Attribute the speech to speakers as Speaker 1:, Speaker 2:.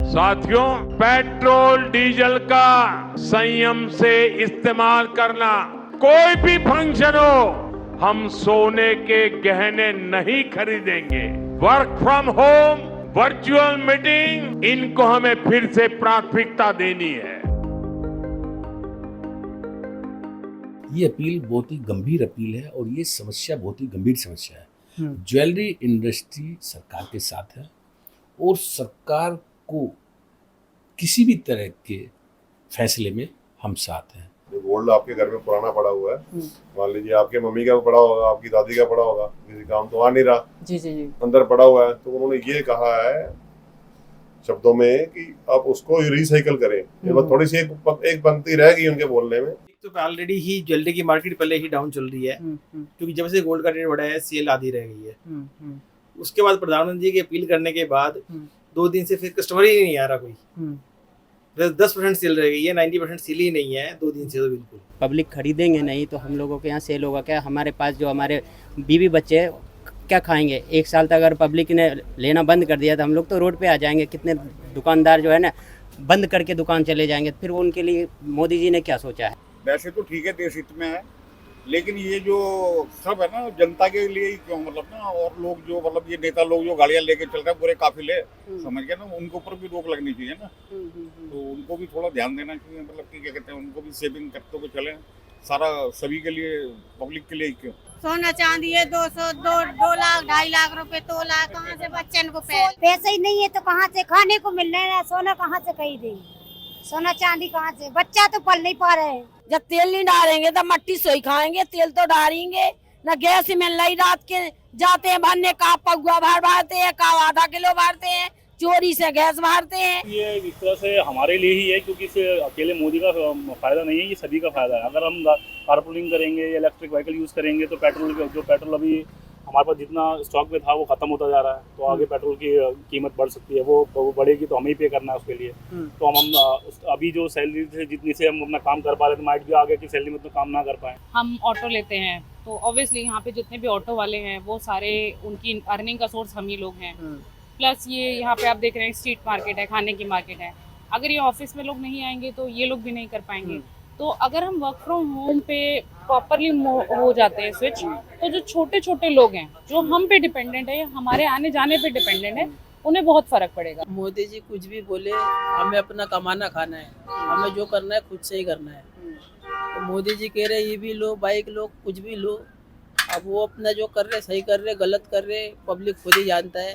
Speaker 1: साथियों, petrol diesel का संयम से इस्तेमाल करना। कोई भी फंक्शन हो, हम सोने के गहने नहीं खरीदेंगे। Work from home, virtual meeting, इनको हमें फिर से प्राथमिकता देनी है।
Speaker 2: ये अपील बहुत ही गंभीर अपील है और ये समस्या बहुत ही गंभीर समस्या है। ज्वेलरी इंडस्ट्री सरकार के साथ है और सरकार को किसी भी तरह के फैसले में हम साथ हैं।
Speaker 3: जो गोल्ड आपके घर में पुराना पड़ा हुआ है, मान लीजिए आपके मम्मी का पड़ा होगा, आपकी दादी का पड़ा होगा, किसी काम तो आ नहीं रहा,
Speaker 4: जी जी जी
Speaker 3: अंदर पड़ा हुआ है, तो उन्होंने ये कहा है शब्दों में कि आप उसको रिसाइकल करें। ये बस थोड़ी सी एक पंक्ति रह गई उनके बोलने में।
Speaker 5: तो ऑलरेडी ही ज्वेलरी की मार्केट पहले ही डाउन चल रही है, क्योंकि जब से गोल्ड का रेट बढ़ा है सेल आधी रह गई है। उसके बाद प्रधानमंत्री जी की अपील करने के बाद 2 दिन से फिर कस्टमर ही नहीं आ रहा कोई। 10% सेल रह गई है, 90% सेल ही नहीं है 2 दिन से। तो बिल्कुल
Speaker 6: पब्लिक खरीदेंगे नहीं तो हम लोगों के यहाँ सेल होगा क्या? हमारे पास जो हमारे बीवी बच्चे क्या खाएंगे? 1 साल तक अगर पब्लिक ने लेना बंद कर दिया तो हम लोग तो रोड पे आ जाएंगे। कितने दुकानदार जो है ना बंद करके दुकान चले जाएंगे। फिर उनके लिए मोदी जी ने क्या सोचा है?
Speaker 7: वैसे तो ठीक है, देश हित में है, लेकिन ये जो सब है ना जनता के लिए ही क्यों, मतलब ना, और लोग जो मतलब ये नेता लोग जो गाड़ियां लेके चल रहे हैं पूरे काफिले, समझ गए ना, उनके ऊपर भी रोक लगनी चाहिए ना। तो उनको भी थोड़ा ध्यान देना चाहिए, मतलब कि क्या कहते हैं, उनको भी सेविंग करते हुए चले। सारा सभी के लिए, पब्लिक के लिए क्यों?
Speaker 8: सोना चांदी है 2 लाख 2.5 लाख रुपए तोला, कहाँ से बच्चन को पैसे ही नहीं है तो कहाँ से खाने को मिल रहा है? सोना कहाँ से कहीं दे, सोना चांदी कहाँ से? बच्चा तो पल नहीं पा रहे हैं।
Speaker 9: जब तेल नहीं डालेंगे तो मट्टी सोई खाएंगे, तेल तो डालेंगे न। गैस में लाई रात के जाते हैं भरने, का पगुआ भरते हैं, का आधा किलो भरते हैं, चोरी से गैस भरते हैं।
Speaker 10: ये इस तरह से हमारे लिए ही है, क्योंकि इससे अकेले मोदी का फायदा नहीं है, ये सभी का फायदा है। अगर हम कारपूलिंग करेंगे या इलेक्ट्रिक व्हीकल यूज़ करेंगे तो पेट्रोल अभी हमारे पास जितना स्टॉक में था वो खत्म होता जा रहा है, तो आगे पेट्रोल की कीमत बढ़ सकती है। वो बढ़ेगी तो हमें ही पे करना है उसके लिए। तो हम अभी जो सैलरी से जितनी से हम अपना काम कर पा रहे थे, माइट भी आगे की सैलरी में तो काम ना कर पाए।
Speaker 11: हम ऑटो लेते हैं तो ऑब्वियसली यहाँ पे जितने भी ऑटो वाले हैं वो सारे, उनकी अर्निंग का सोर्स हम ही लोग हैं। प्लस ये यहाँ पे आप देख रहे हैं स्ट्रीट मार्केट है, खाने की मार्केट है। अगर ये ऑफिस में लोग नहीं आएंगे तो ये लोग भी नहीं कर पाएंगे। तो अगर हम वर्क फ्रॉम होम पे प्रॉपरली हो जाते हैं स्विच, तो जो छोटे छोटे लोग हैं जो हम पे डिपेंडेंट है, हमारे आने जाने पे डिपेंडेंट है, उन्हें बहुत फर्क पड़ेगा।
Speaker 4: मोदी जी कुछ भी बोले, हमें अपना कमाना खाना है, हमें जो करना है खुद से ही करना है। तो मोदी जी कह रहे ये भी लो, बाइक लो, कुछ भी लो। अब वो अपना जो कर रहे सही कर रहे, गलत कर रहे, पब्लिक खुद ही जानता है।